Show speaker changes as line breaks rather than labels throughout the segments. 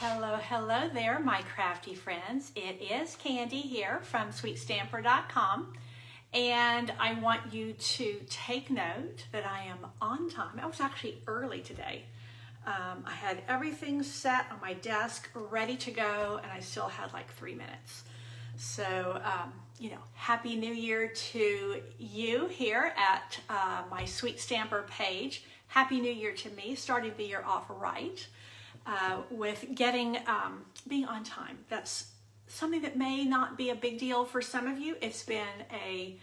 Hello, hello there, my crafty friends. It is Candy here from SweetStamper.com, and I want you to take note that I am on time. I was actually early today. I had everything set on my desk, ready to go, and I still had like 3 minutes. So, Happy New Year to you here at my Sweet Stamper page. Happy New Year to me, starting the year off right. With getting, being on time. That's something that may not be a big deal for some of you. It's been a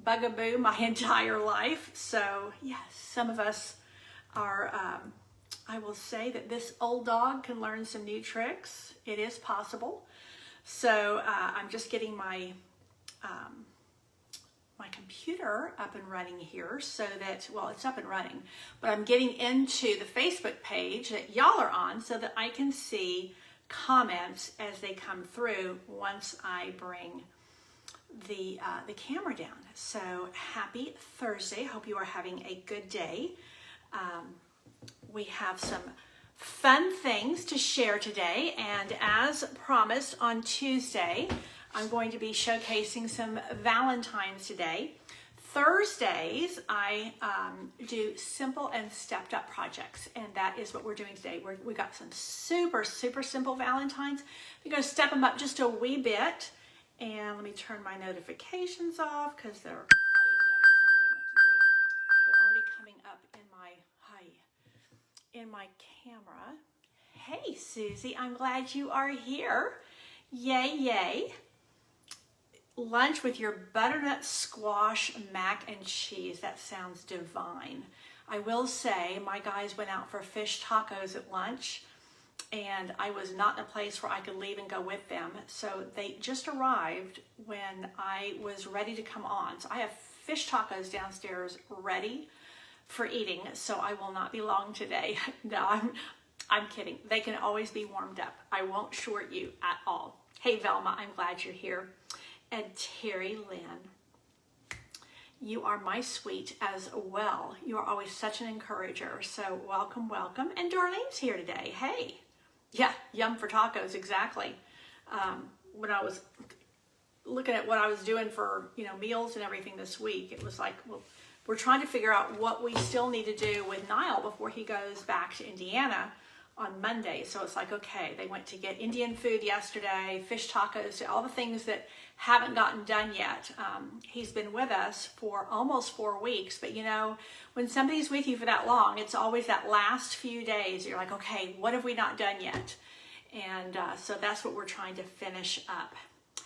bugaboo my entire life. So yes, some of us are, I will say that this old dog can learn some new tricks. It is possible. So I'm just getting my computer up and running here so that, well, it's up and running, but I'm getting into the Facebook page that y'all are on so that I can see comments as they come through once I bring the camera down. So happy Thursday. Hope you are having a good day. We have some fun things to share today, and as promised on Tuesday, I'm going to be showcasing some Valentines today. Thursdays, I do simple and stepped up projects, and that is what we're doing today. We got some super, super simple Valentines. We're going to step them up just a wee bit, and let me turn my notifications off because they're already coming up in my camera. Hey, Susie, I'm glad you are here. Yay, yay. Lunch with your butternut squash mac and cheese. That sounds divine. I will say my guys went out for fish tacos at lunch, and I was not in a place where I could leave and go with them. So they just arrived when I was ready to come on. So I have fish tacos downstairs ready for eating, so I will not be long today. No, I'm kidding. They can always be warmed up. I won't short you at all. Hey, Velma, I'm glad you're here. And Terry Lynn, you are my sweet as well. You are always such an encourager. So welcome, welcome. And Darlene's here today. Hey, yeah, yum for tacos, exactly. When I was looking at what I was doing for meals and everything this week, it was like, well, we're trying to figure out what we still need to do with Niall before he goes back to Indiana on Monday. So it's like, okay, they went to get Indian food yesterday, fish tacos, all the things that haven't gotten done yet. He's been with us for almost 4 weeks, but when somebody's with you for that long, it's always that last few days. You're like, okay, what have we not done yet? And so that's what we're trying to finish up.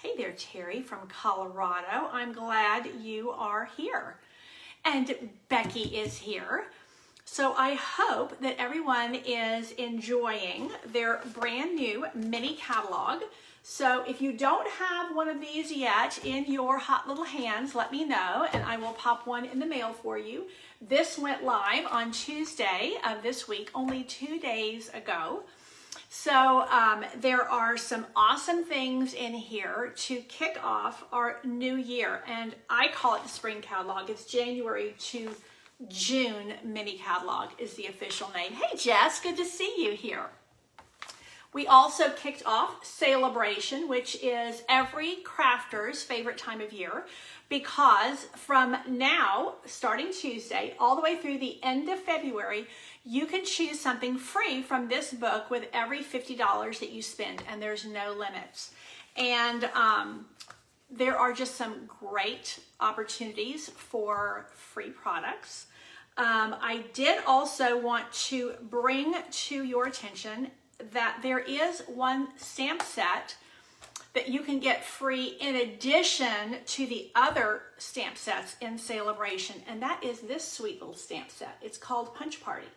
Hey there, Terry from Colorado. I'm glad you are here. And Becky is here. So I hope that everyone is enjoying their brand new mini catalog. So if you don't have one of these yet in your hot little hands, let me know and I will pop one in the mail for you. This went live on Tuesday of this week, only 2 days ago. So there are some awesome things in here to kick off our new year. And I call it the spring catalog. It's January to June mini catalog is the official name. Hey Jess, good to see you here. We also kicked off Sale-A-Bration, which is every crafter's favorite time of year, because from now, starting Tuesday, all the way through the end of February, you can choose something free from this book with every $50 that you spend, and there's no limits. And there are just some great opportunities for free products. I did also want to bring to your attention that there is one stamp set that you can get free in addition to the other stamp sets in Sale-A-Bration, and that is this sweet little stamp set. It's called Punch Party.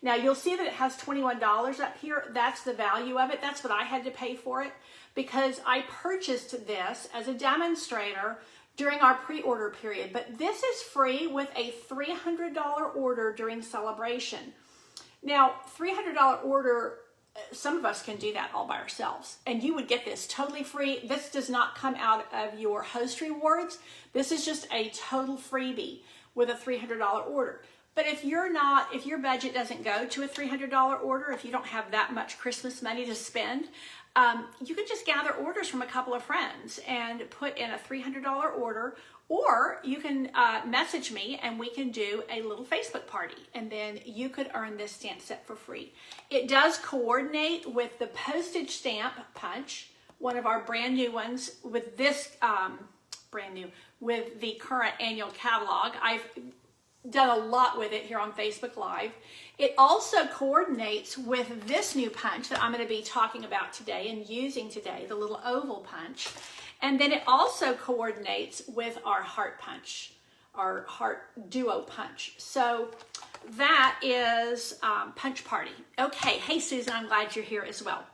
Now you'll see that it has $21 up here. That's the value of it. That's what I had to pay for it because I purchased this as a demonstrator during our pre-order period, but this is free with a $300 order during Sale-A-Bration. Now, $300 order, some of us can do that all by ourselves, and you would get this totally free. This does not come out of your host rewards. This is just a total freebie with a $300 order. But if your budget doesn't go to a $300 order, if you don't have that much Christmas money to spend, you can just gather orders from a couple of friends and put in a $300 order, or you can message me and we can do a little Facebook party, and then you could earn this stamp set for free. It does coordinate with the postage stamp punch, one of our brand new ones with this, with the current annual catalog. I've done a lot with it here on Facebook Live. It also coordinates with this new punch that I'm going to be talking about today and using today, the little oval punch. And then it also coordinates with our heart punch, our heart duo punch. So that is Punch Party. Okay, hey Susan, I'm glad you're here as well.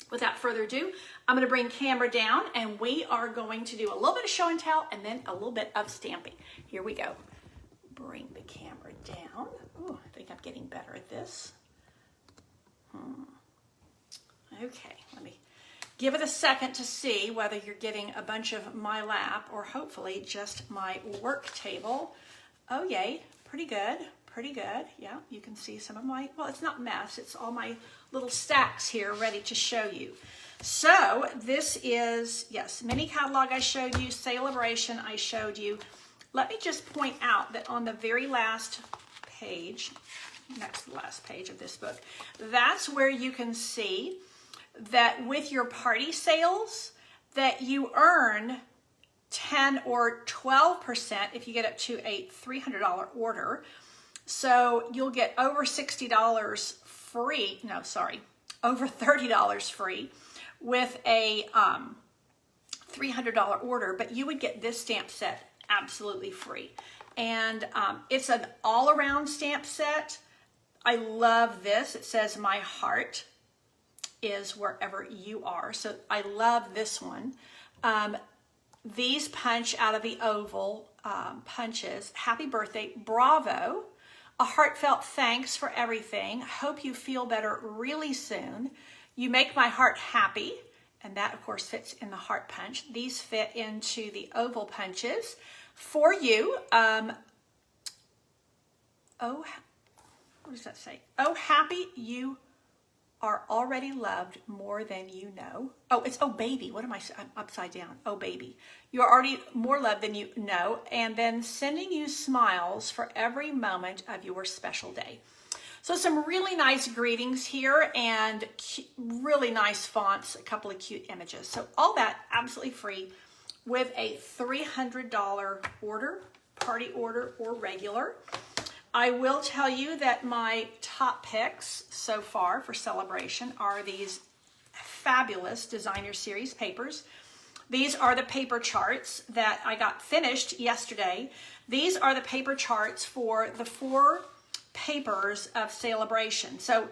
Without further ado, I'm going to bring camera down and we are going to do a little bit of show and tell and then a little bit of stamping. Here we go. Bring the camera down. Oh, I think I'm getting better at this. Okay, let me give it a second to see whether you're getting a bunch of my lap or hopefully just my work table. Oh yay, pretty good, pretty good. Yeah, you can see some of my, well, it's not mess, it's all my little stacks here ready to show you. So this is, yes, mini catalog I showed you, Sale-A-Bration I showed you. Let me just point out that on the very last page, next to the last page of this book, that's where you can see that with your party sales that you earn 10 or 12% if you get up to a $300 order. So you'll get over $60 free, no, sorry, over $30 free with a $300 order, but you would get this stamp set absolutely free. And it's an all-around stamp set. I love this. It says my heart is wherever you are. So I love this one. These punch out of the oval punches. Happy birthday, bravo. A heartfelt thanks for everything. Hope you feel better really soon. You make my heart happy. And that of course fits in the heart punch. These fit into the oval punches. For you, oh, what does that say? Oh, happy you are already loved more than you know. Oh, it's oh baby. What am I? I'm upside down. Oh baby, you are already more loved than you know. And then sending you smiles for every moment of your special day. So some really nice greetings here and really nice fonts, a couple of cute images. So all that absolutely free with a $300 order, party order or regular. I will tell you that my top picks so far for Sale-A-Bration are these fabulous designer series papers. These are the paper charts that I got finished yesterday. These are the paper charts for the 4 papers of Sale-A-Bration. So,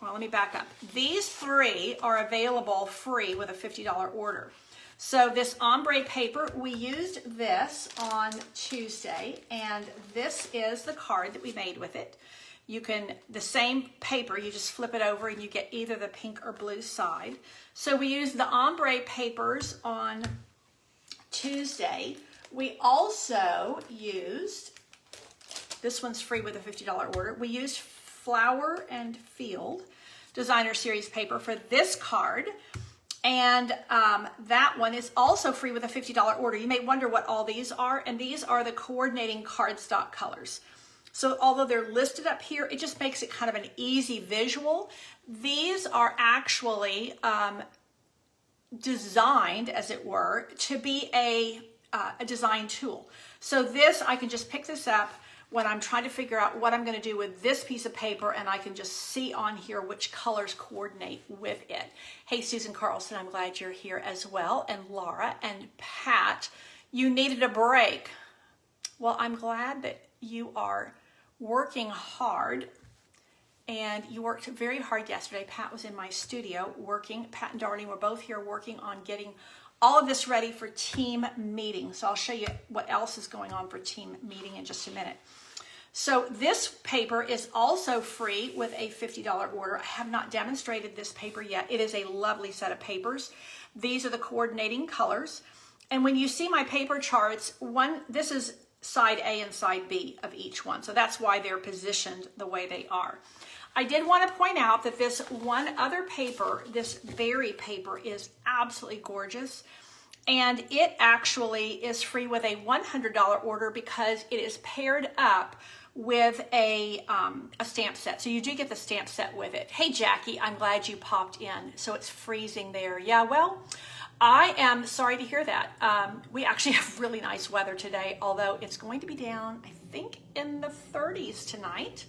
well, let me back up. These 3 are available free with a $50 order. So this ombre paper, we used this on Tuesday, and this is the card that we made with it. You can, the same paper, you just flip it over and you get either the pink or blue side. So we used the ombre papers on Tuesday. We also used, this one's free with a $50 order. We used Flower and Field designer series paper for this card. And that one is also free with a $50 order. You may wonder what all these are, and these are the coordinating cardstock colors. So although they're listed up here, it just makes it kind of an easy visual. These are actually designed, as it were, to be a design tool. So this, I can just pick this up when I'm trying to figure out what I'm going to do with this piece of paper, and I can just see on here which colors coordinate with it. Hey, Susan Carlson, I'm glad you're here as well. And Laura and Pat, you needed a break. Well, I'm glad that you are working hard, and you worked very hard yesterday. Pat was in my studio working. Pat and Darlene were both here working on getting all of this ready for team meeting. So I'll show you what else is going on for team meeting in just a minute. So this paper is also free with a $50 order. I have not demonstrated this paper yet. It is a lovely set of papers. These are the coordinating colors. And when you see my paper charts, this is side A and side B of each one. So that's why they're positioned the way they are. I did want to point out that this one other paper, this berry paper, is absolutely gorgeous. And it actually is free with a $100 order because it is paired up with a stamp set. So you do get the stamp set with it. Hey, Jackie, I'm glad you popped in. So it's freezing there. Yeah, well, I am sorry to hear that. We actually have really nice weather today, although it's going to be down, I think, in the 30s tonight.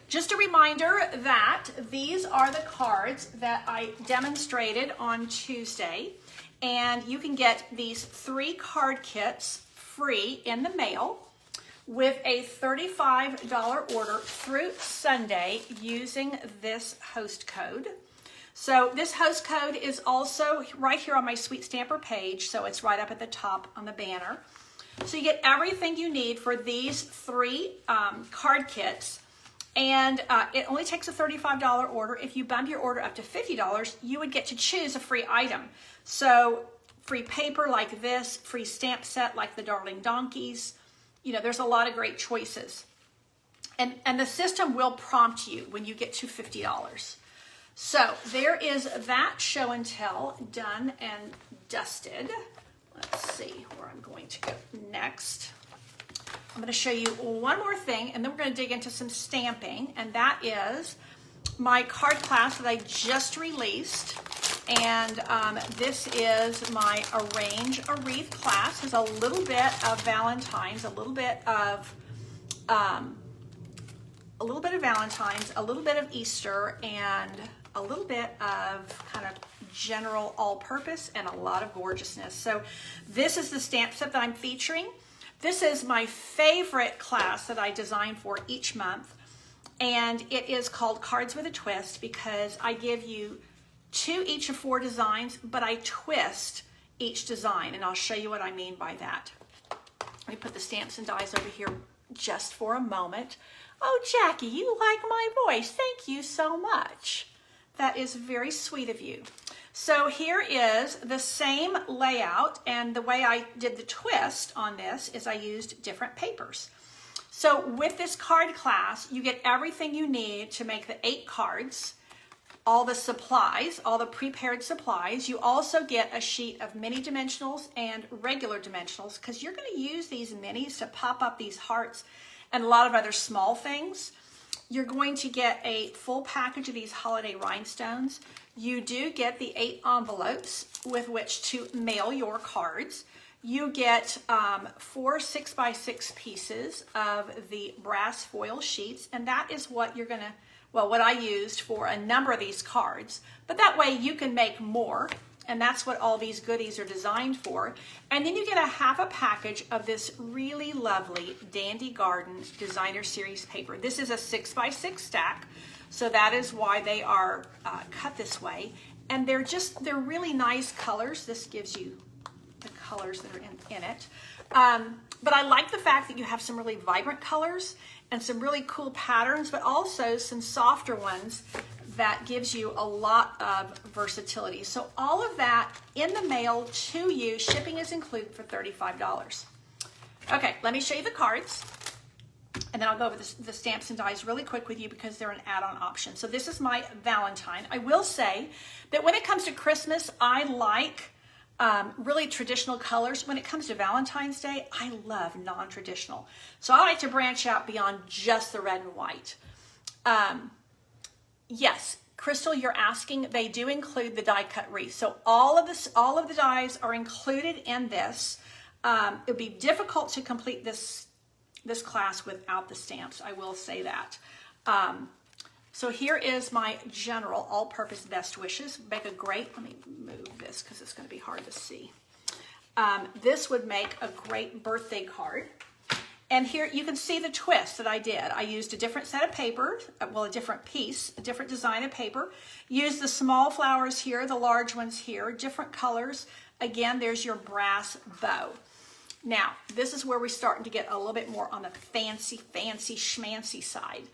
Just a reminder that these are the cards that I demonstrated on Tuesday, and you can get these 3 card kits free in the mail with a $35 order through Sunday using this host code. So this host code is also right here on my Sweet Stamper page, so it's right up at the top on the banner. So you get everything you need for these 3 card kits. And it only takes a $35 order. If you bump your order up to $50, you would get to choose a free item. So free paper like this, free stamp set like the Darling Donkeys. You know, there's a lot of great choices. And the system will prompt you when you get to $50. So there is that show and tell done and dusted. Let's see where I'm going to go next. I'm going to show you one more thing, and then we're going to dig into some stamping, and that is my card class that I just released. And this is my Arrange a Wreath class. It's a little bit of Valentines, a little bit of Valentines, a little bit of Easter, and a little bit of kind of general all-purpose, and a lot of gorgeousness. So this is the stamp set that I'm featuring. This is my favorite class that I design for each month, and it is called Cards with a Twist because I give you 2 each of 4 designs, but I twist each design, and I'll show you what I mean by that. Let me put the stamps and dies over here just for a moment. Oh, Jackie, you like my voice. Thank you so much. That is very sweet of you. So here is the same layout, and the way I did the twist on this is I used different papers. So with this card class, you get everything you need to make the 8 cards, all the supplies, all the prepared supplies. You also get a sheet of mini dimensionals and regular dimensionals because you're going to use these minis to pop up these hearts and a lot of other small things. You're going to get a full package of these holiday rhinestones. You do get the 8 envelopes with which to mail your cards. You get 4 6x6 pieces of the brass foil sheets, and that is what you're gonna, well, what I used for a number of these cards. But that way you can make more, and that's what all these goodies are designed for. And then you get a half a package of this really lovely Dandy Garden Designer Series paper. This is a 6x6 stack, so that is why they are cut this way. And they're really nice colors. This gives you the colors that are in it. But I like the fact that you have some really vibrant colors and some really cool patterns, but also some softer ones that gives you a lot of versatility. So all of that in the mail to you, shipping is included for $35. Okay, let me show you the cards, and then I'll go over the stamps and dies really quick with you because they're an add-on option. So this is my Valentine. I will say that when it comes to Christmas, I like really traditional colors. When it comes to Valentine's Day, I love non-traditional. So I like to branch out beyond just the red and white. Yes, Crystal, you're asking, they do include the die cut wreath. So all of the dies are included in this. It would be difficult to complete this class without the stamps, I will say that. So here is my general all-purpose best wishes. Make a great, let me move this because it's going to be hard to see. This would make a great birthday card. And here you can see the twist that I did. I used a different set of paper, well, a different piece, a different design of paper. Used the small flowers here, the large ones here, different colors. Again, there's your brass bow. Now, this is where we're starting to get a little bit more on the fancy schmancy side.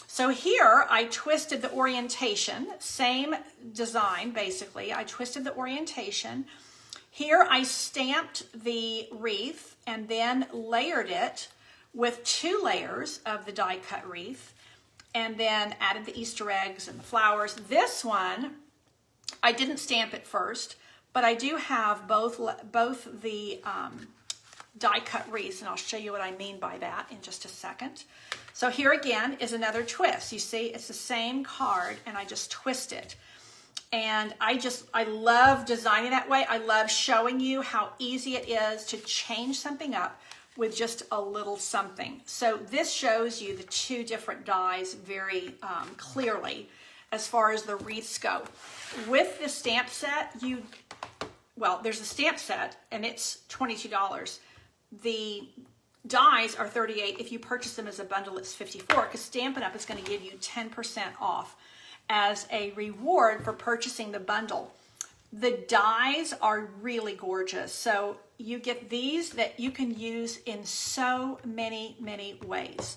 So here I twisted the orientation, same design basically. I twisted the orientation. Here I stamped the wreath and then layered it with 2 layers of the die cut wreath, and then added the Easter eggs and the flowers. This one, I didn't stamp it first, but I do have both the die cut wreaths, and I'll show you what I mean by that in just a second. So here again is another twist. You see, it's the same card, and I just twist it. And I love designing that way. I love showing you how easy it is to change something up with just a little something. So this shows you the 2 different dies very clearly as far as the wreaths go. With the stamp set, there's a stamp set and it's $22. The dies are $38. If you purchase them as a bundle, it's $54, because Stampin' Up is going to give you 10% off as a reward for purchasing the bundle. The dies are really gorgeous. So you get these that you can use in so many ways.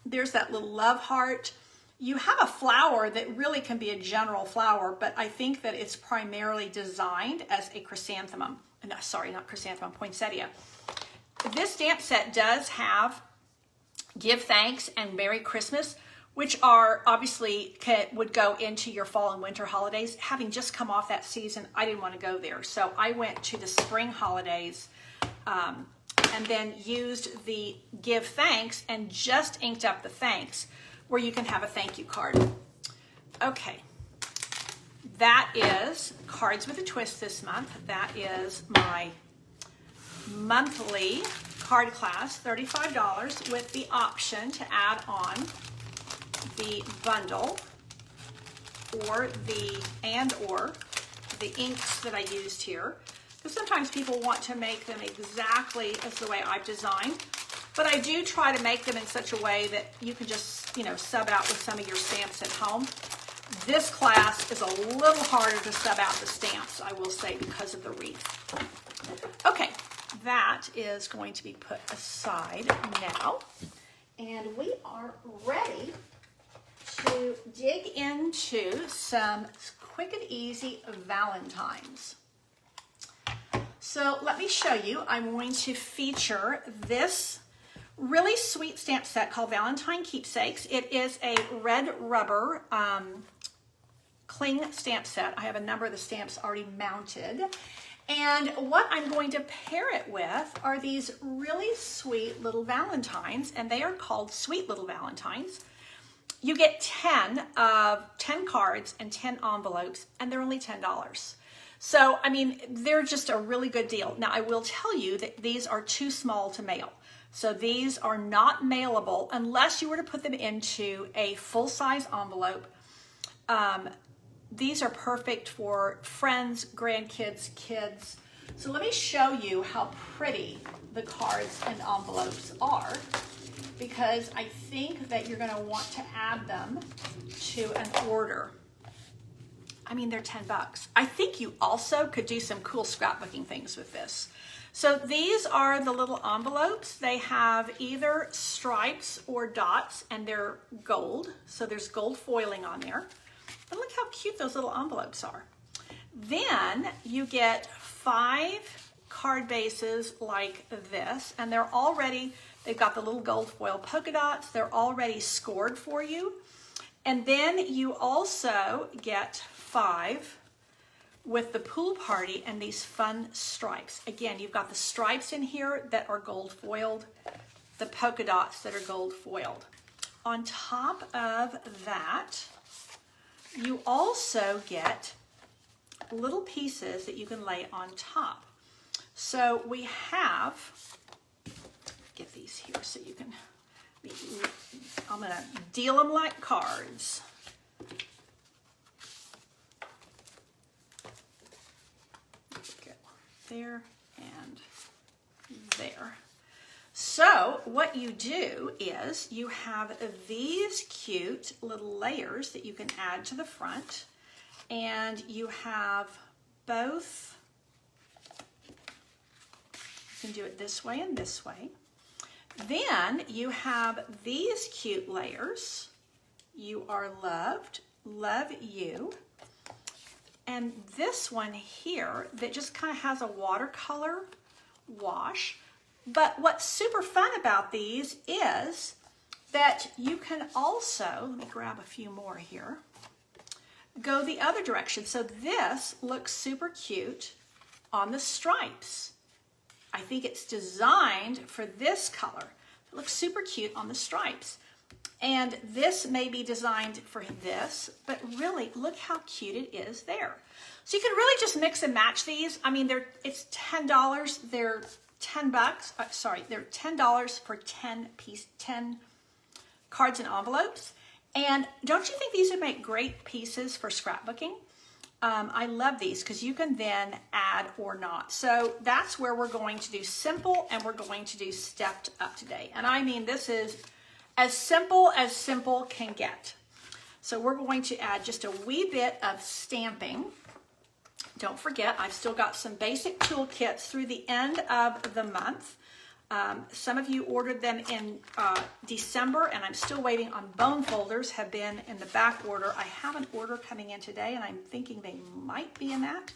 There's that little love heart. You have a flower that really can be a general flower, but I think that it's primarily designed as a chrysanthemum. No, sorry, not chrysanthemum, poinsettia. This stamp set does have Give Thanks and Merry Christmas, which are obviously would go into your fall and winter holidays. Having just come off that season, I didn't want to go there. So I went to the spring holidays and then used the Give Thanks and just inked up the thanks, where you can have a thank you card. Okay, that is Cards with a Twist this month. That is my monthly card class, $35, with the option to add on the bundle or the inks that I used here, because sometimes people want to make them exactly as the way I've designed, but I do try to make them in such a way that you can just, sub out with some of your stamps at home. This class is a little harder to sub out the stamps, I will say, because of the wreath. Okay, that is going to be put aside now, and we are ready to dig into some quick and easy Valentines. So let me show you. I'm going to feature this really sweet stamp set called Valentine Keepsakes. It is a red rubber cling stamp set. I have a number of the stamps already mounted. And what I'm going to pair it with are these really sweet little Valentines, and they are called Sweet Little Valentines. You get 10 cards and 10 envelopes, and they're only $10. So, I mean, they're just a really good deal. Now, I will tell you that these are too small to mail. So these are not mailable unless you were to put them into a full-size envelope. These are perfect for friends, grandkids, kids. So let me show you how pretty the cards and envelopes are, because I think that you're going to want to add them to an order. I mean, they're $10. I think you also could do some cool scrapbooking things with this. So these are the little envelopes. They have either stripes or dots, and they're gold. So there's gold foiling on there. And look how cute those little envelopes are. Then you get 5 card bases like this, and they've got the little gold foil polka dots. They're already scored for you. And then you also get 5 with the pool party and these fun stripes. Again, you've got the stripes in here that are gold foiled, the polka dots that are gold foiled. On top of that, you also get little pieces that you can lay on top. So we have, get these here so you can, I'm going to deal them like cards. There and there. So what you do is you have these cute little layers that you can add to the front, and you have both. You can do it this way and this way. Then you have these cute layers. You are loved, love you. and this one here that just kind of has a watercolor wash. But what's super fun about these is that you can also, let me grab a few more here, go the other direction. So this looks super cute on the stripes. I think it's designed for this color. It looks super cute on the stripes. And this may be designed for this, but really look how cute it is there. So you can really just mix and match these. I mean, it's $10. They're $10. They're $10 for 10 cards and envelopes. And don't you think these would make great pieces for scrapbooking? I love these because you can then add or not. So that's where we're going to do simple and we're going to do stepped up today. And I mean, this is as simple can get. So we're going to add just a wee bit of stamping. Don't forget, I've still got some basic toolkits through the end of the month. Some of you ordered them in December, and I'm still waiting on bone folders, have been in the back order. I have an order coming in today, and I'm thinking they might be in that,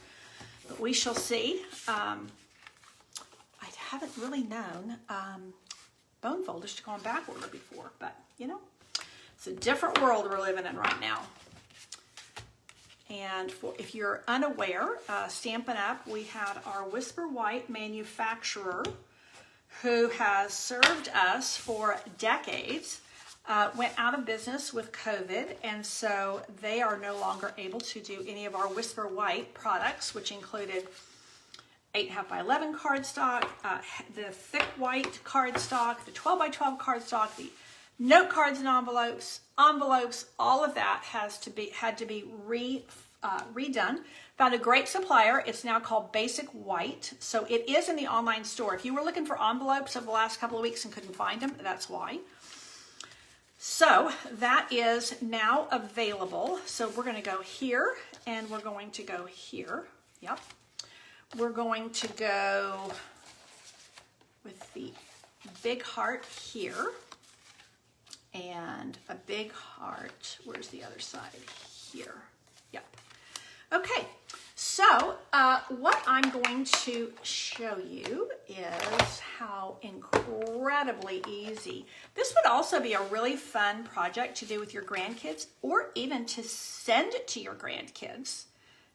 but we shall see. I haven't really known bone folders to go on back order before, but you know, it's a different world we're living in right now. And if you're unaware, Stampin' Up, we had our Whisper White manufacturer who has served us for decades, went out of business with COVID, and so they are no longer able to do any of our Whisper White products, which included 8.5 by 11 cardstock, the thick white cardstock, the 12 by 12 cardstock, the note cards and envelopes, all of that had to be redone. Found a great supplier. It's now called Basic White. So it is in the online store. If you were looking for envelopes over the last couple of weeks and couldn't find them, that's why. So that is now available. So we're going to go here and we're going to go here. Yep. We're going to go with the big heart here and a big heart. Where's the other side? Here. Yep. Okay, so what I'm going to show you is how incredibly easy. This would also be a really fun project to do with your grandkids or even to send it to your grandkids.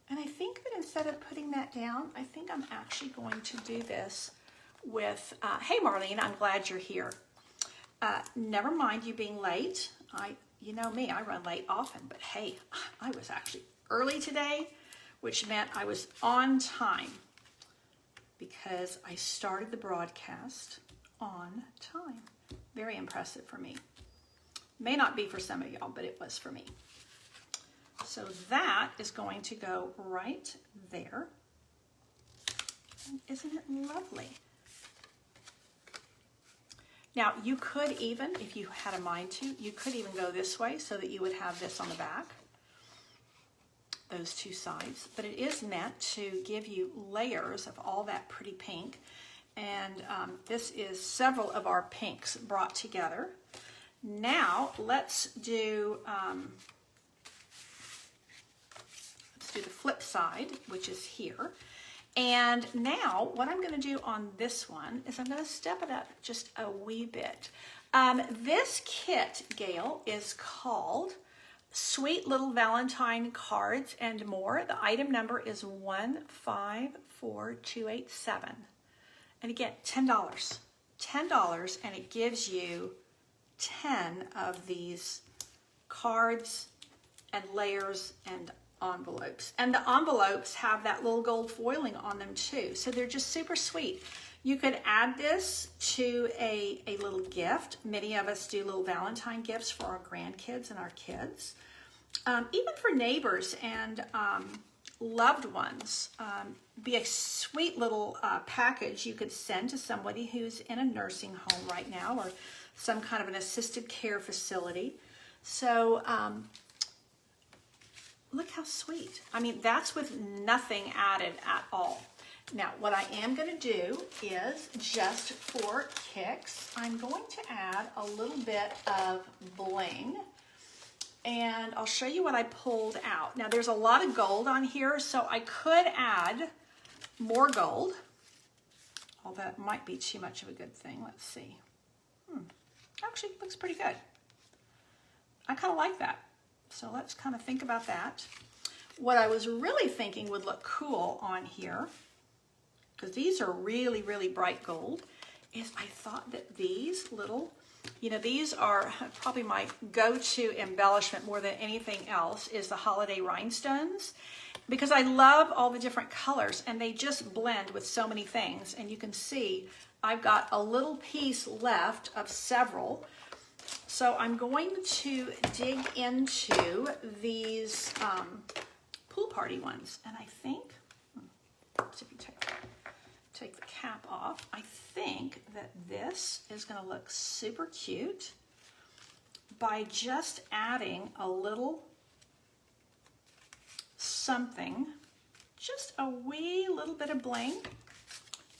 And I think that instead of putting that down, I think I'm actually going to do this with, hey Marlene, I'm glad you're here. Never mind you being late. You know me, I run late often, but hey, I was actually early today, which meant I was on time because I started the broadcast on time. Very impressive for me. May not be for some of y'all, but it was for me. So that is going to go right there. And isn't it lovely? Now, you could even, if you had a mind to, you could even go this way so that you would have this on the back, those two sides. But it is meant to give you layers of all that pretty pink. And this is several of our pinks brought together. Now, let's do the flip side, which is here. And now what I'm going to do on this one is I'm going to step it up just a wee bit. This kit, Gail, is called Sweet Little Valentine Cards and More. The item number is 154287. And again, $10. $10, and it gives you 10 of these cards and layers and envelopes. And the envelopes have that little gold foiling on them too. So they're just super sweet. You could add this to a little gift. Many of us do little Valentine gifts for our grandkids and our kids. Even for neighbors and loved ones. Be a sweet little package you could send to somebody who's in a nursing home right now or some kind of an assisted care facility. So look how sweet. I mean, that's with nothing added at all. Now, what I am going to do is, just for kicks, I'm going to add a little bit of bling. And I'll show you what I pulled out. Now there's a lot of gold on here, so I could add more gold. Although that might be too much of a good thing. Let's see. Actually, it looks pretty good. I kind of like that. So let's kind of think about that. What I was really thinking would look cool on here, because these are really, really bright gold, is I thought that these little, you know, these are probably my go-to embellishment more than anything else, is the holiday rhinestones, because I love all the different colors and they just blend with so many things. And you can see I've got a little piece left of several. So I'm going to dig into these pool party ones. And I think, let's see if you take the cap off. I think that this is going to look super cute by just adding a little something, just a wee little bit of bling.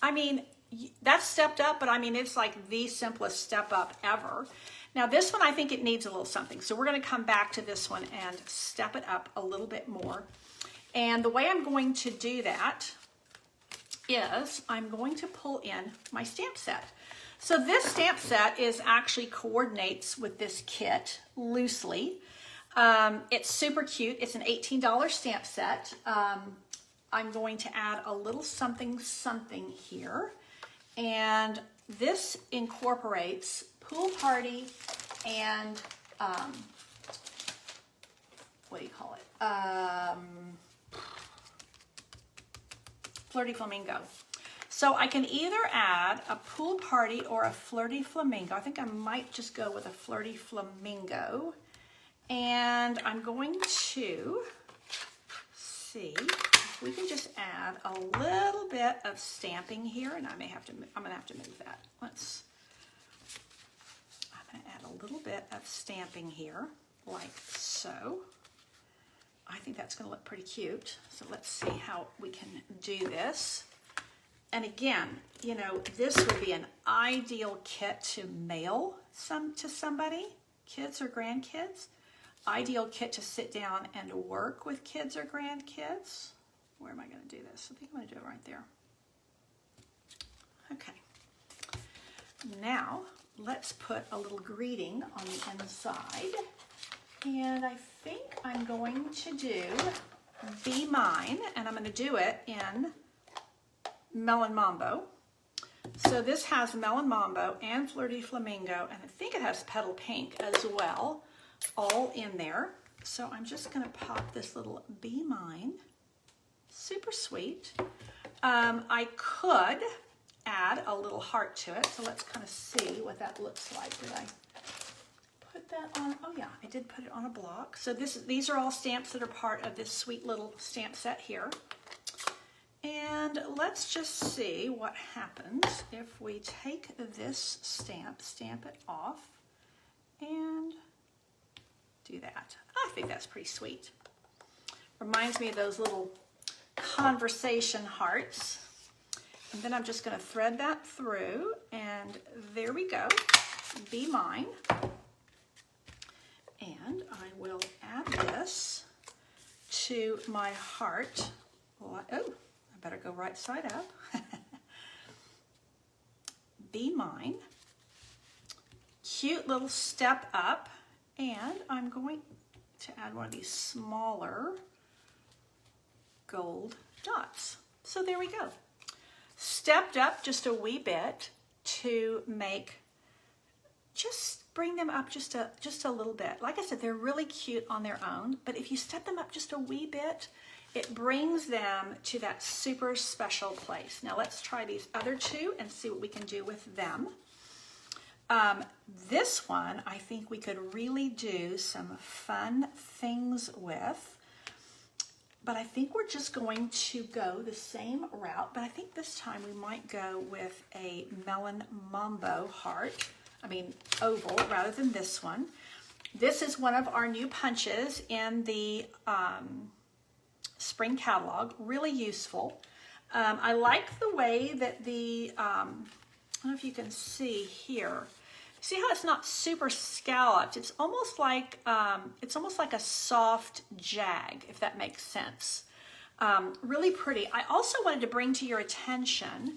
I mean, that's stepped up, but I mean, it's like the simplest step up ever. Now this one, I think it needs a little something. So we're going to come back to this one and step it up a little bit more. And the way I'm going to do that is I'm going to pull in my stamp set. So this stamp set is actually coordinates with this kit loosely. It's super cute. It's an $18 stamp set. I'm going to add a little something here. And this incorporates pool party and, what do you call it? Flirty flamingo. So I can either add a pool party or a flirty flamingo. I think I might just go with a flirty flamingo. And I'm going to see if we can just add a little bit of stamping here, and I'm gonna have to move that. I'm gonna add a little bit of stamping here, like so. I think that's gonna look pretty cute. So let's see how we can do this. And again, you know, this would be an ideal kit to mail to somebody, kids or grandkids. Ideal kit to sit down and work with kids or grandkids. Where am I going to do this? I think I'm going to do it right there. Okay. Now, let's put a little greeting on the inside. And I think I'm going to do Be Mine, and I'm going to do it in Melon Mambo. So this has Melon Mambo and Flirty Flamingo, and I think it has Petal Pink as well, all in there. So I'm just going to pop this little Be Mine. Super sweet. I could add a little heart to it, so let's kind of see what that looks like. Did I put that on? Oh yeah, I did put it on a block. So these are all stamps that are part of this sweet little stamp set here. And let's just see what happens if we take this stamp it off, and do that. I think that's pretty sweet. Reminds me of those little conversation hearts. And then I'm just going to thread that through, and there we go. Be Mine. And I will add this to my heart. Oh, I better go right side up. Be Mine. Cute little step up. And I'm going to add one of these smaller gold dots. So there we go. Stepped up just a wee bit to bring them up just a little bit. Like I said, they're really cute on their own, but if you step them up just a wee bit, it brings them to that super special place. Now let's try these other two and see what we can do with them. This one, I think we could really do some fun things with, but I think we're just going to go the same route, but I think this time we might go with a Melon Mambo heart, oval, rather than this one. This is one of our new punches in the spring catalog, really useful. I like the way that I don't know if you can see here, See how it's not super scalloped? It's almost like a soft jag, if that makes sense. Really pretty. I also wanted to bring to your attention,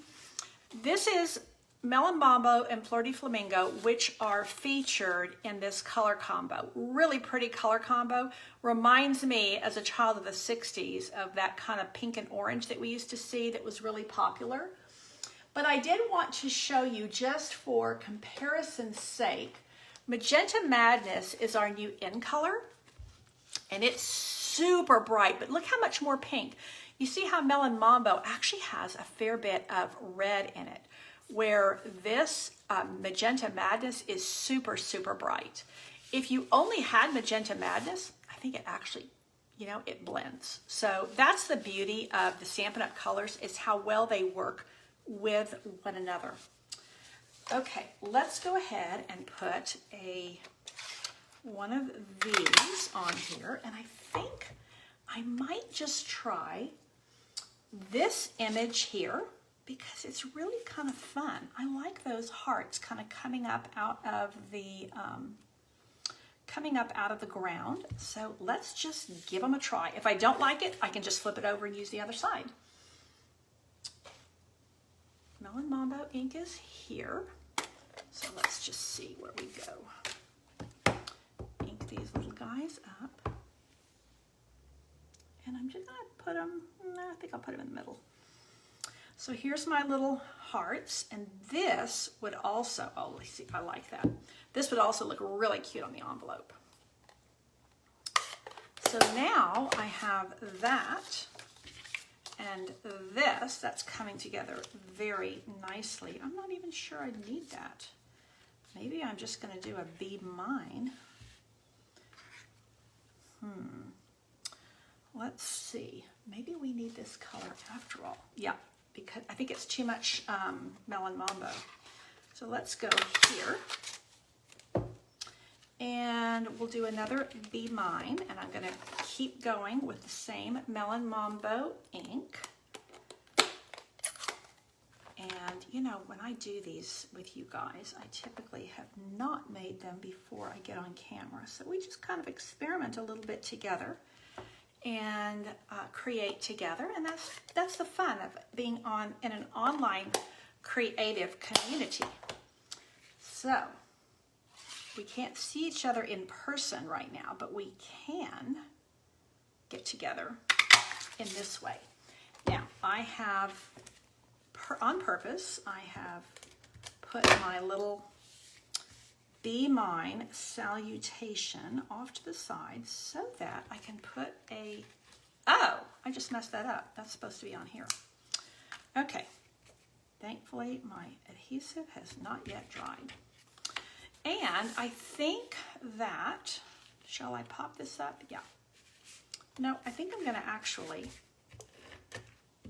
this is Melon Mambo and Fleur de Flamingo, which are featured in this color combo. Really pretty color combo. Reminds me, as a child of the 60s, of that kind of pink and orange that we used to see that was really popular. But I did want to show you, just for comparison's sake, Magenta Madness is our new in color, and it's super bright, but look how much more pink. You see how Melon Mambo actually has a fair bit of red in it, where this Magenta Madness is super, super bright. If you only had Magenta Madness, I think it actually, you know, it blends. So that's the beauty of the Stampin' Up! Colors, is how well they work with one another. Okay, let's go ahead and put one of these on here, and I think I might just try this image here because it's really kind of fun. I like those hearts kind of coming up out of the ground. So let's just give them a try. If I don't like it, I can just flip it over and use the other side. Melon Mambo ink is here. So let's just see where we go. Ink these little guys up. And I'm just gonna put them, I think I'll put them in the middle. So here's my little hearts, and this would also, oh, let's see if I like that. This would also look really cute on the envelope. So now I have that and this, that's coming together very nicely. I'm not even sure I need that. Maybe I'm just gonna do a Be Mine. Let's see, maybe we need this color after all. Yeah, because I think it's too much Melon Mambo. So let's go here. And we'll do another Be Mine, and I'm gonna keep going with the same Melon Mambo ink. And you know, when I do these with you guys, I typically have not made them before I get on camera. So we just kind of experiment a little bit together and create together. And that's the fun of being in an online creative community. So we can't see each other in person right now, but we can get together in this way. Now, I have, on purpose, I have put my little Be Mine salutation off to the side so that I can put oh, I just messed that up. That's supposed to be on here. Okay, thankfully my adhesive has not yet dried. And I think that, shall I pop this up? Yeah. No, I think I'm gonna actually,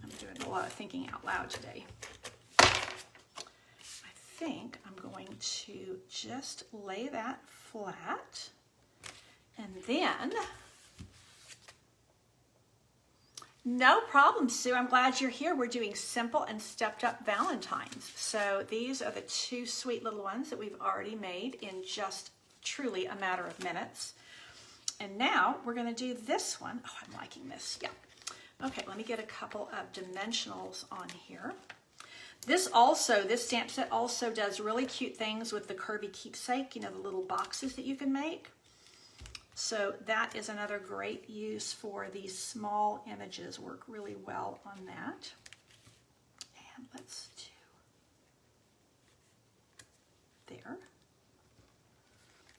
I'm doing a lot of thinking out loud today. I think I'm going to just lay that flat, and then, no problem, Sue. I'm glad you're here. We're doing simple and stepped up Valentines. So these are the two sweet little ones that we've already made in just truly a matter of minutes. And now we're going to do this one. Oh, I'm liking this. Yeah. Okay, let me get a couple of dimensionals on here. This stamp set also does really cute things with the Kirby Keepsake, you know, the little boxes that you can make. So that is another great use for these small images, work really well on that. And let's do there.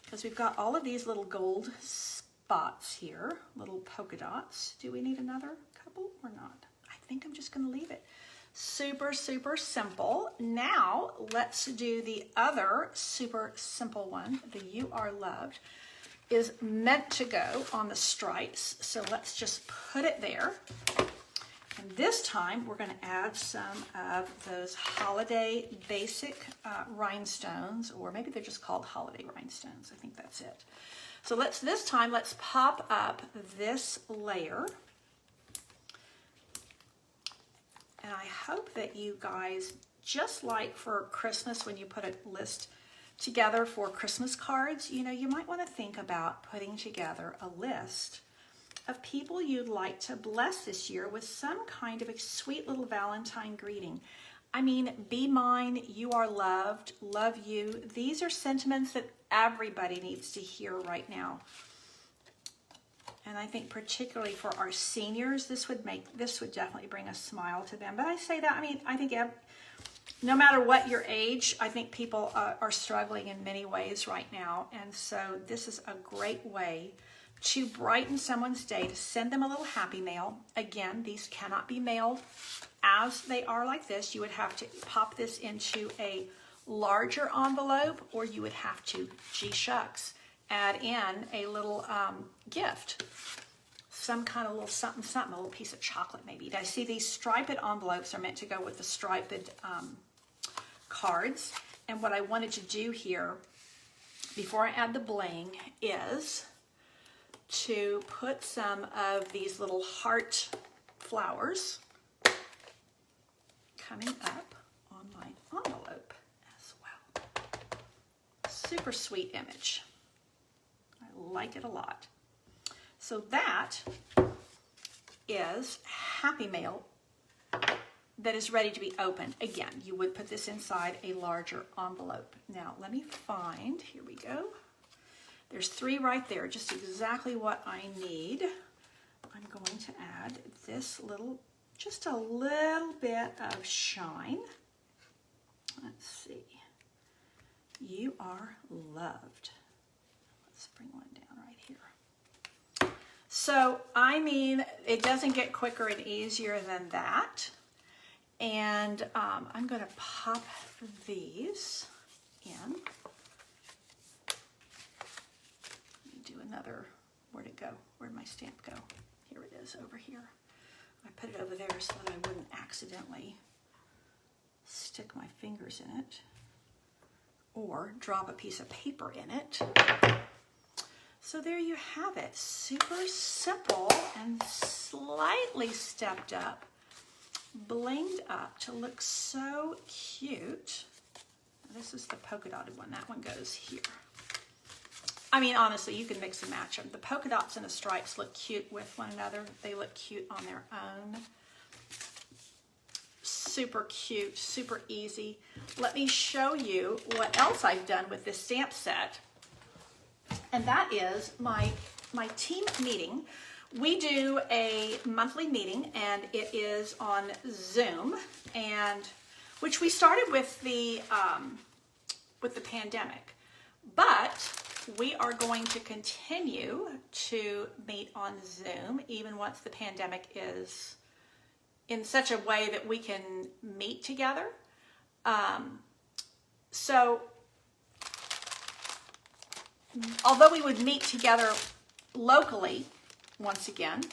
Because we've got all of these little gold spots here, little polka dots. Do we need another couple or not? I think I'm just gonna leave it. Super, super simple. Now let's do the other super simple one, the You Are Loved. Is meant to go on the stripes. So let's just put it there. And this time we're going to add some of those holiday basic rhinestones, or maybe they're just called holiday rhinestones. I think that's it. So this time let's pop up this layer. And I hope that you guys, just like for Christmas when you put a list together for Christmas cards, you know, you might want to think about putting together a list of people you'd like to bless this year with some kind of a sweet little Valentine greeting. I mean, be mine, you are loved, love you. These are sentiments that everybody needs to hear right now. And I think particularly for our seniors, this would definitely bring a smile to them. But I say that, I mean, I think no matter what your age, I think people are struggling in many ways right now. And so this is a great way to brighten someone's day, to send them a little happy mail. Again, these cannot be mailed as they are like this. You would have to pop this into a larger envelope, or you would have to, gee shucks, add in a little gift. Some kind of little something, a little piece of chocolate maybe. I see these striped envelopes are meant to go with the striped cards. And what I wanted to do here, before I add the bling, is to put some of these little heart flowers coming up on my envelope as well. Super sweet image. I like it a lot. So that is Happy Mail that is ready to be opened. Again, you would put this inside a larger envelope. Now, let me find, here we go. There's 3 right there, just exactly what I need. I'm going to add this little, just a little bit of shine. Let's see. You are loved. Let's bring one down right here. So, I mean, it doesn't get quicker and easier than that. And I'm going to pop these in. Another, where'd it go? Where'd my stamp go? Here it is, over here. I put it over there so that I wouldn't accidentally stick my fingers in it or drop a piece of paper in it. So there you have it. Super simple and slightly stepped up, blinged up to look so cute. This is the polka dotted one. That one goes here. I mean, honestly, you can mix and match them. The polka dots and the stripes look cute with one another. They look cute on their own. Super cute, super easy. Let me show you what else I've done with this stamp set. And that is my team meeting. We do a monthly meeting, and it is on Zoom, and which we started with the pandemic. But we are going to continue to meet on Zoom even once the pandemic is in such a way that we can meet together. So although we would meet together locally, once again,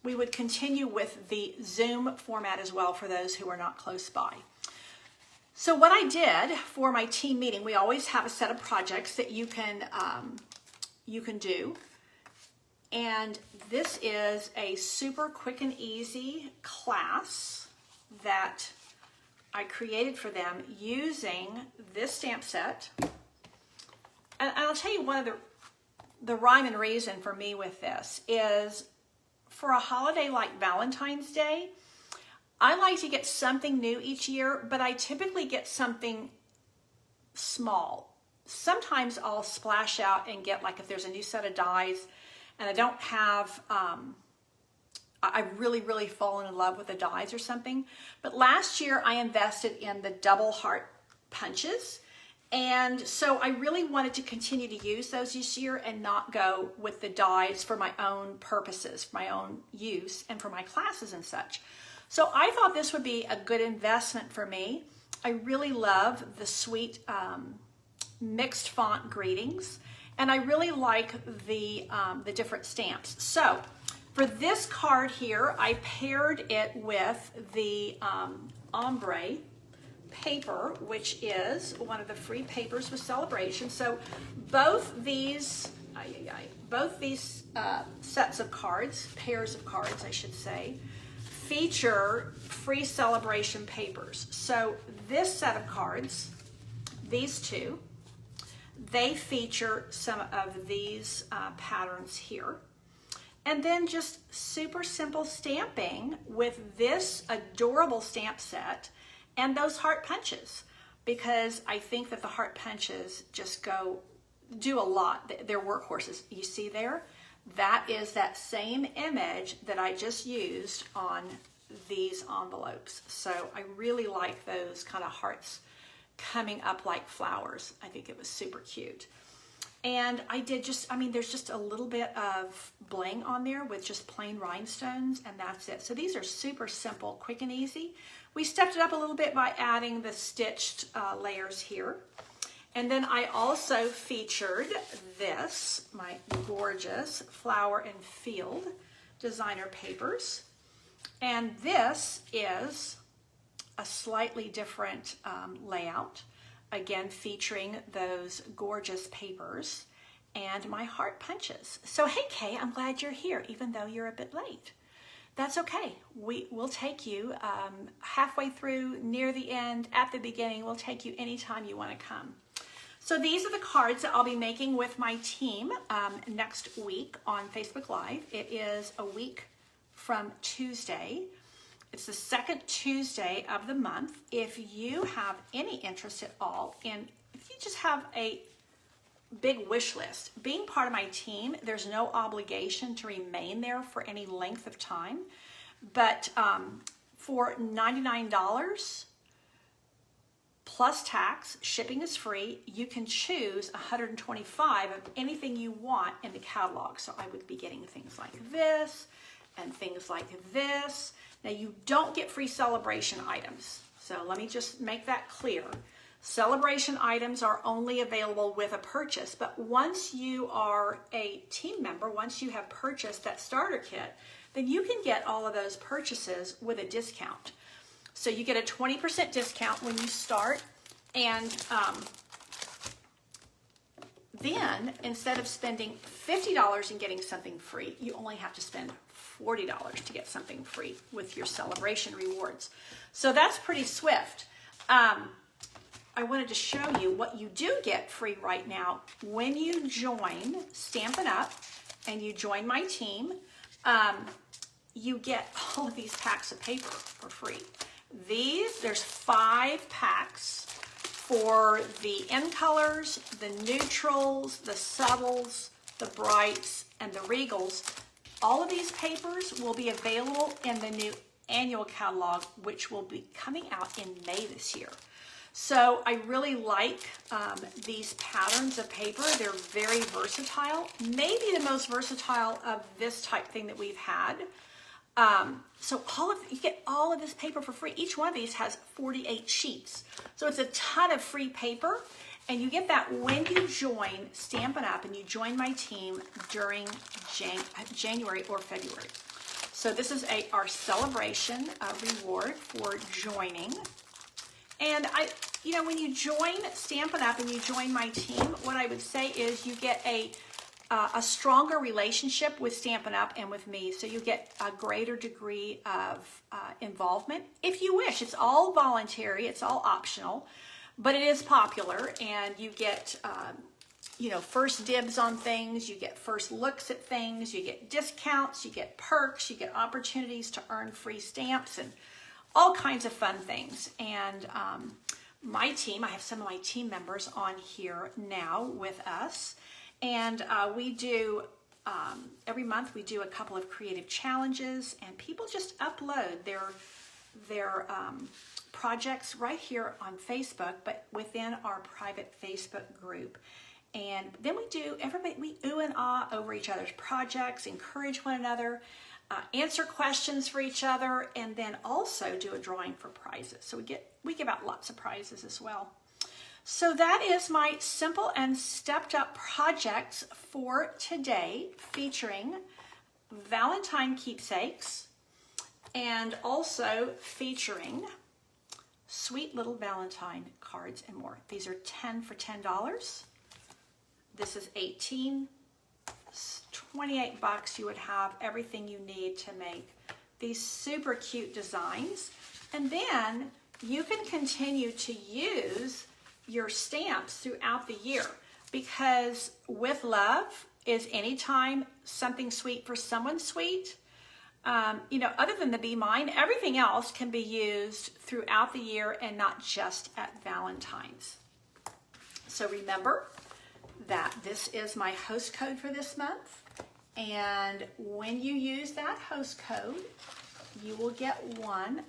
we would continue with the Zoom format as well for those who are not close by. So what I did for my team meeting, we always have a set of projects that you can do. And this is a super quick and easy class that I created for them using this stamp set. And I'll tell you one of the rhyme and reason for me with this is for a holiday like Valentine's Day, I like to get something new each year, but I typically get something small. Sometimes I'll splash out and get, like, if there's a new set of dies and I don't have, I really fallen in love with the dies or something. But last year I invested in the double heart punches. And so I really wanted to continue to use those this year and not go with the dies for my own purposes, for my own use and for my classes and such. So I thought this would be a good investment for me. I really love the sweet mixed font greetings, and I really like the different stamps. So for this card here, I paired it with the ombre paper, which is one of the free papers with Sale-A-Bration. So both these sets of cards, pairs of cards, I should say, feature free Sale-A-Bration papers. So this set of cards, these two, They feature some of these patterns here. And then just super simple stamping with this adorable stamp set and those heart punches, because I think that the heart punches just do a lot. They're workhorses. You see there? That is that same image that I just used on these envelopes. So I really like those kind of hearts coming up like flowers. I think it was super cute. And I did there's just a little bit of bling on there with just plain rhinestones, and that's it. So these are super simple, quick and easy. We stepped it up a little bit by adding the stitched layers here. And then I also featured this, my gorgeous Flower and Field designer papers. And this is a slightly different layout. Again, featuring those gorgeous papers and my heart punches. So, hey, Kay, I'm glad you're here, even though you're a bit late. That's okay. We'll take you halfway through, near the end, at the beginning. We'll take you anytime you want to come. So these are the cards that I'll be making with my team next week on Facebook Live. It is a week from Tuesday. It's the second Tuesday of the month. If you have any interest at all, and if you just have a big wish list, being part of my team, there's no obligation to remain there for any length of time. But for $99 plus tax, shipping is free, you can choose 125 of anything you want in the catalog. So I would be getting things like this and things like this. Now, you don't get free Sale-A-Bration items, so let me just make that clear. Sale-A-Bration items are only available with a purchase, but once you are a team member, once you have purchased that starter kit, then you can get all of those purchases with a discount. So you get a 20% discount when you start, and then instead of spending $50 and getting something free, you only have to spend $40 to get something free with your Sale-A-Bration rewards. So that's pretty swift. I wanted to show you what you do get free right now. When you join Stampin' Up and you join my team, you get all of these packs of paper for free. There's 5 packs for the end colors, the neutrals, the subtles, the brights, and the regals. All of these papers will be available in the new annual catalog, which will be coming out in May this year. So I really like these patterns of paper. They're very versatile, maybe the most versatile of this type thing that we've had. So you get all of this paper for free. Each one of these has 48 sheets. So it's a ton of free paper. And you get that when you join Stampin' Up and you join my team during January or February. So this is our Sale-A-Bration reward for joining. And when you join Stampin' Up and you join my team, what I would say is you get a stronger relationship with Stampin' Up and with me. So you get a greater degree of involvement if you wish. It's all voluntary, it's all optional. But it is popular, and you get, first dibs on things, you get first looks at things, you get discounts, you get perks, you get opportunities to earn free stamps, and all kinds of fun things. And my team, I have some of my team members on here now with us, and we do, every month we do a couple of creative challenges, and people just upload their projects right here on Facebook, but within our private Facebook group. And then we ooh and ah over each other's projects, encourage one another, answer questions for each other, and then also do a drawing for prizes. So we give out lots of prizes as well. So that is my simple and stepped up projects for today, featuring Valentine Keepsakes and also featuring sweet little Valentine cards and more. These are 10 for $10. This is 18, 28 bucks. You would have everything you need to make these super cute designs. And then you can continue to use your stamps throughout the year. because with love is anytime something sweet for someone sweet. You know, other than the Be Mine, everything else can be used throughout the year and not just at Valentine's. So remember that this is my host code for this month. And when you use that host code, you will get one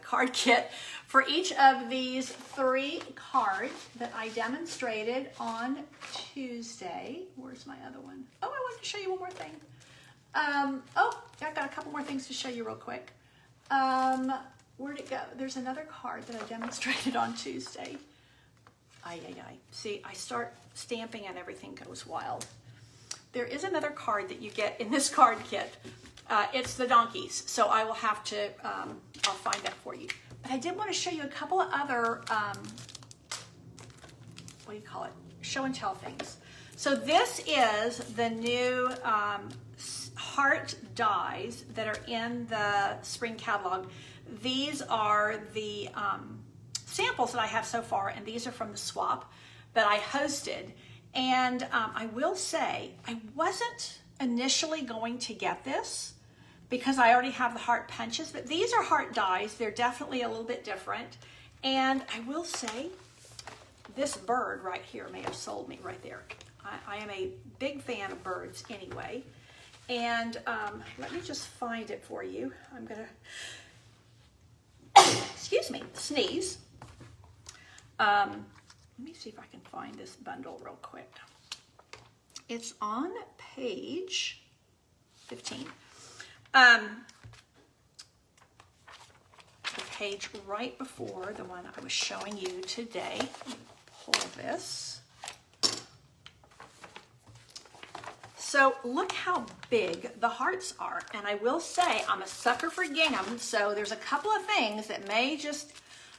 card kit for each of these 3 cards that I demonstrated on Tuesday. Where's my other one? Oh, I wanted to show you one more thing. Oh, I got a couple more things to show you real quick. Where'd it go? There's another card that I demonstrated on Tuesday. See, I start stamping and everything goes wild. There is another card that you get in this card kit. It's the donkeys, so I will have to, I'll find that for you. But I did want to show you a couple of other, what do you call it? Show and tell things. So this is the new heart dies that are in the spring catalog. These are the samples that I have so far, and these are from the swap that I hosted. And I will say, I wasn't initially going to get this because I already have the heart punches, but these are heart dies. They're definitely a little bit different. And I will say, this bird right here may have sold me right there. I am a big fan of birds anyway. And let me just find it for you. I'm gonna, excuse me, sneeze. Let me see if I can find this bundle real quick. It's on page 15. The page right before the one I was showing you today. Pull this. So look how big the hearts are. And I will say I'm a sucker for gingham, so there's a couple of things that may just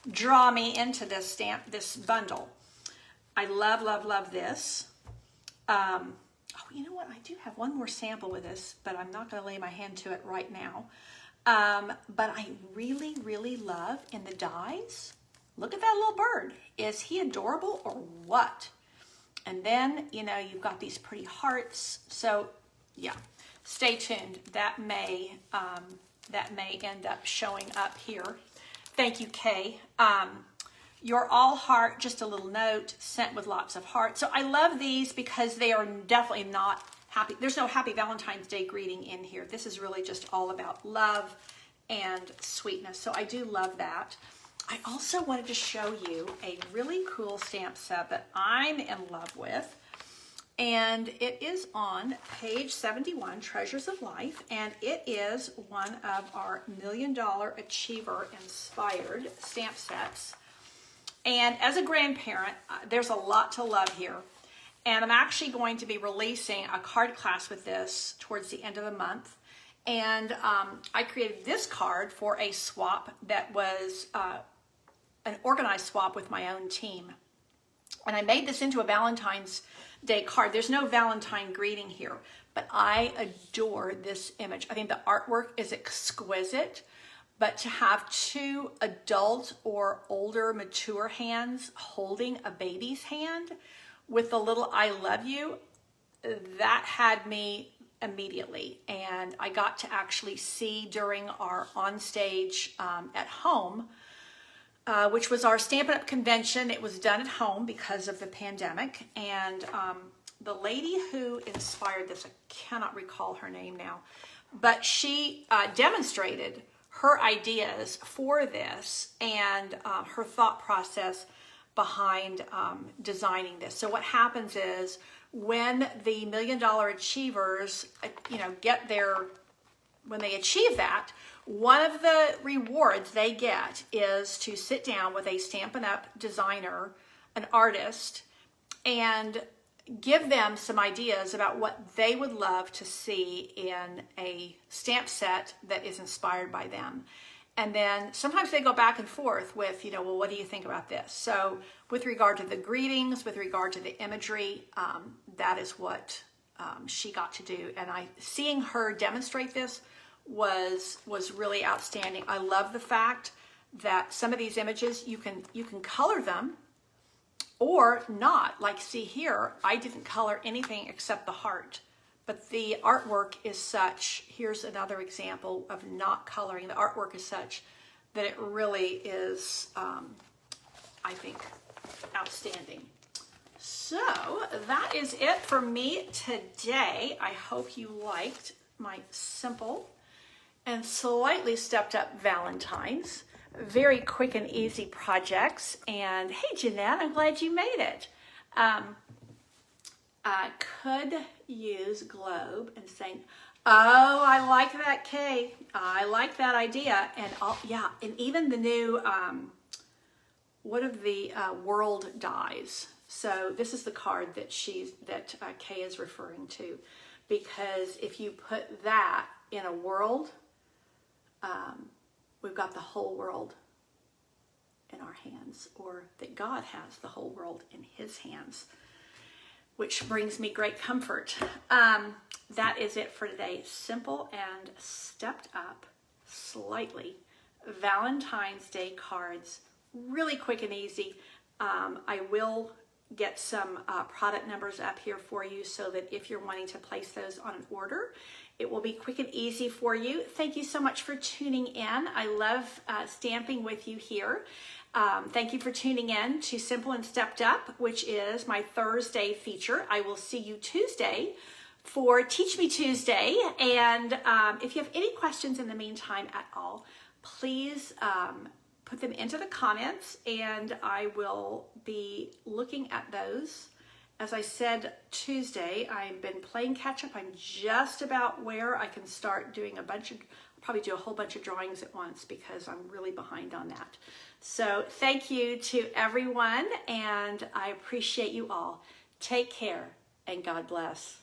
draw me into this this bundle. I love, love, love this. Oh, you know what? I do have one more sample with this, but I'm not going to lay my hand to it right now. But I really, really love in the dies. Look at that little bird. Is he adorable or what? And then, you know, you've got these pretty hearts. So, yeah, stay tuned. That may end up showing up here. Thank you, Kay. You're all heart, just a little note, sent with lots of hearts. So I love these because they are definitely not happy. There's no happy Valentine's Day greeting in here. This is really just all about love and sweetness. So I do love that. I also wanted to show you a really cool stamp set that I'm in love with. And it is on page 71, Treasures of Life. And it is one of our $1 Million Achiever inspired stamp sets. And as a grandparent, there's a lot to love here. And I'm actually going to be releasing a card class with this towards the end of the month. And I created this card for a swap that was an organized swap with my own team. And I made this into a Valentine's Day card. There's no Valentine greeting here, but I adore this image. I think the artwork is exquisite. But to have 2 adult or older mature hands holding a baby's hand with the little I love you, that had me immediately. And I got to actually see during our onstage at home, which was our Stampin' Up convention. It was done at home because of the pandemic. And the lady who inspired this, I cannot recall her name now, but she demonstrated her ideas for this and her thought process behind designing this. So what happens is when the $1 Million Achievers, you know, when they achieve that, one of the rewards they get is to sit down with a Stampin' Up designer, an artist, and give them some ideas about what they would love to see in a stamp set that is inspired by them. And then sometimes they go back and forth with, you know, well, what do you think about this? So with regard to the greetings, with regard to the imagery, that is what she got to do. And seeing her demonstrate this was really outstanding. I love the fact that some of these images you can color them or not. Like, see here, I didn't color anything except the heart, but the artwork is such, here's another example of not coloring. The artwork is such that it really is, I think, outstanding. So that is it for me today. I hope you liked my simple and slightly stepped up Valentines. Very quick and easy projects. And hey, Jeanette, I'm glad you made it. I could use globe and saying, oh, I like that, Kay. I like that idea. And yeah, and even the new, what of the world dies. So this is the card that Kay is referring to, because if you put that in a world, we've got the whole world in our hands, or that God has the whole world in his hands, which brings me great comfort. That is it for today. Simple and stepped up slightly Valentine's Day cards, really quick and easy. I will get some product numbers up here for you so that if you're wanting to place those on an order, it will be quick and easy for you. Thank you so much for tuning in. I love stamping with you here. Thank you for tuning in to Simple and Stepped Up, which is my Thursday feature. I will see you Tuesday for Teach Me Tuesday. And if you have any questions in the meantime at all, please put them into the comments and I will be looking at those. As I said Tuesday, I've been playing catch up. I'm just about where I can start doing probably do a whole bunch of drawings at once because I'm really behind on that. So thank you to everyone and I appreciate you all. Take care and God bless.